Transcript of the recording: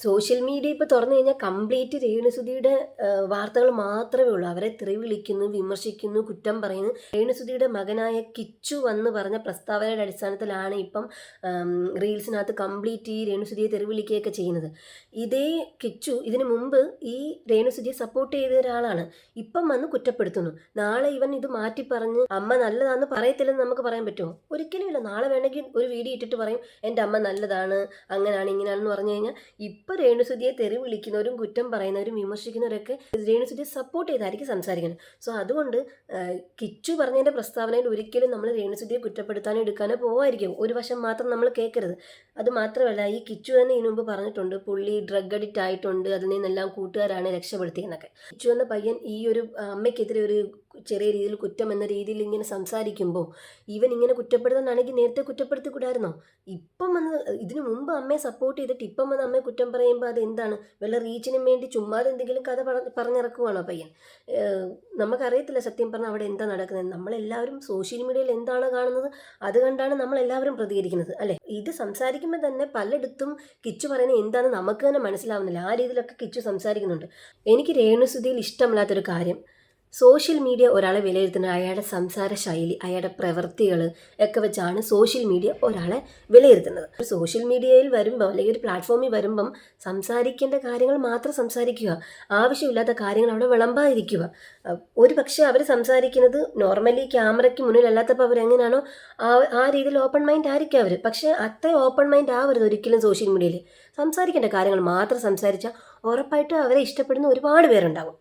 Social media ഇപ്പോൾ തുറന്നു കഴിഞ്ഞാൽ കംപ്ലീറ്റ് രേണുസുധിയുടെ വാർത്തകൾ മാത്രമേ ഉള്ളൂ. അവരെ തെറി വിളിക്കുന്നു, വിമർശിക്കുന്നു, കുറ്റം പറയുന്നു. രേണുസുധിയുടെ മകനായ കിച്ചു വന്ന് പറഞ്ഞ പ്രസ്താവനയുടെ അടിസ്ഥാനത്തിലാണ് ഇപ്പം റീൽസിനകത്ത് കംപ്ലീറ്റ് ഈ രേണുസുധിയെ തെറി വിളിക്കുകയൊക്കെ ചെയ്യുന്നത്. ഇതേ കിച്ചു ഇതിനു മുമ്പ് ഈ രേണുസുധിയെ സപ്പോർട്ട് ചെയ്ത ഒരാളാണ്. ഇപ്പം വന്ന് കുറ്റപ്പെടുത്തുന്നു. നാളെ ഇവൻ ഇത് മാറ്റി പറഞ്ഞ് അമ്മ നല്ലതാണെന്ന് പറയത്തില്ലെന്ന് നമുക്ക് പറയാൻ പറ്റുമോ? ഒരിക്കലുമില്ല. നാളെ വേണമെങ്കിൽ ഒരു വീഡിയോ ഇട്ടിട്ട് പറയും എൻ്റെ അമ്മ നല്ലതാണ്, അങ്ങനെയാണ് ഇങ്ങനെയാണെന്ന് പറഞ്ഞു കഴിഞ്ഞാൽ ഇപ്പോൾ രേണുസുധിയെ തെറി വിളിക്കുന്നവരും കുറ്റം പറയുന്നവരും വിമർശിക്കുന്നവരൊക്കെ രേണുസുധിയെ സപ്പോർട്ട് ചെയ്തായിരിക്കും സംസാരിക്കുന്നത്. സോ അതുകൊണ്ട് കിച്ചു പറഞ്ഞതിൻ്റെ പ്രസ്താവനയിൽ ഒരിക്കലും നമ്മൾ രേണുസുധിയെ കുറ്റപ്പെടുത്താനോ എടുക്കാനോ പോവായിരിക്കും. ഒരു വശം മാത്രം നമ്മൾ കേൾക്കരുത്. അത് മാത്രമല്ല, ഈ കിച്ചു തന്നെ ഇതിനു മുമ്പ് പറഞ്ഞിട്ടുണ്ട് പുള്ളി ഡ്രഗ് അഡിക്റ്റ് ആയിട്ടുണ്ട്, അതിൽ നിന്നെല്ലാം കൂട്ടുകാരാണ് രക്ഷപ്പെടുത്തിയെന്നൊക്കെ. കിച്ചു എന്ന പയ്യൻ ഈ ഒരു അമ്മയ്ക്കെതിരെ ഒരു ചെറിയ രീതിയിൽ കുറ്റം എന്ന രീതിയിൽ ഇങ്ങനെ സംസാരിക്കുമ്പോൾ ഇവൻ ഇങ്ങനെ കുറ്റപ്പെടുത്താനാണെങ്കിൽ നേരത്തെ കുറ്റപ്പെടുത്തിക്കൂടായിരുന്നോ? ഇപ്പം വന്ന് ഇതിനു മുമ്പ് അമ്മയെ സപ്പോർട്ട് ചെയ്തിട്ട് ഇപ്പം വന്ന് അമ്മയെ കുറ്റം പറയുമ്പോൾ അത് എന്താണ്? വല്ല റീച്ചിനും വേണ്ടി ചുമ്മാതെ എന്തെങ്കിലും കഥ പറഞ്ഞിറക്കുവാണോ പയ്യൻ? നമുക്കറിയത്തില്ല സത്യം പറഞ്ഞാൽ അവിടെ എന്താ നടക്കുന്നത്. നമ്മളെല്ലാവരും സോഷ്യൽ മീഡിയയിൽ എന്താണ് കാണുന്നത് അത് കണ്ടാണ് നമ്മളെല്ലാവരും പ്രതികരിക്കുന്നത്, അല്ലേ? ഇത് സംസാരിക്കുമ്പോൾ തന്നെ പലയിടത്തും കിച്ചു പറയുന്നത് എന്താണെന്ന് നമുക്ക് തന്നെ മനസ്സിലാവുന്നില്ല. ആ രീതിയിലൊക്കെ കിച്ചു സംസാരിക്കുന്നുണ്ട്. എനിക്ക് രേണുസുധിയിൽ ഇഷ്ടമില്ലാത്തൊരു കാര്യം, സോഷ്യൽ മീഡിയ ഒരാളെ വിലയിരുത്തുന്നത് അയാളുടെ സംസാര ശൈലി, അയാളുടെ പ്രവൃത്തികൾ ഒക്കെ വെച്ചാണ് സോഷ്യൽ മീഡിയ ഒരാളെ വിലയിരുത്തുന്നത്. സോഷ്യൽ മീഡിയയിൽ വരുമ്പോൾ അല്ലെങ്കിൽ ഒരു പ്ലാറ്റ്ഫോമിൽ വരുമ്പം സംസാരിക്കേണ്ട കാര്യങ്ങൾ മാത്രം സംസാരിക്കുക, ആവശ്യമില്ലാത്ത കാര്യങ്ങൾ അവിടെ വിളമ്പാതിരിക്കുക. ഒരു പക്ഷേ അവർ സംസാരിക്കുന്നത് നോർമലി ക്യാമറയ്ക്ക് മുന്നിലല്ലാത്തപ്പോൾ അവരെങ്ങനെയാണോ ആ രീതിയിൽ ഓപ്പൺ മൈൻഡ് ആയിരിക്കും അവർ. പക്ഷേ അത്ര ഓപ്പൺ മൈൻഡ് ആവരുത് ഒരിക്കലും സോഷ്യൽ മീഡിയയിൽ. സംസാരിക്കേണ്ട കാര്യങ്ങൾ മാത്രം സംസാരിച്ചാൽ ഉറപ്പായിട്ടും അവരെ ഇഷ്ടപ്പെടുന്ന ഒരുപാട് പേരുണ്ടാവും.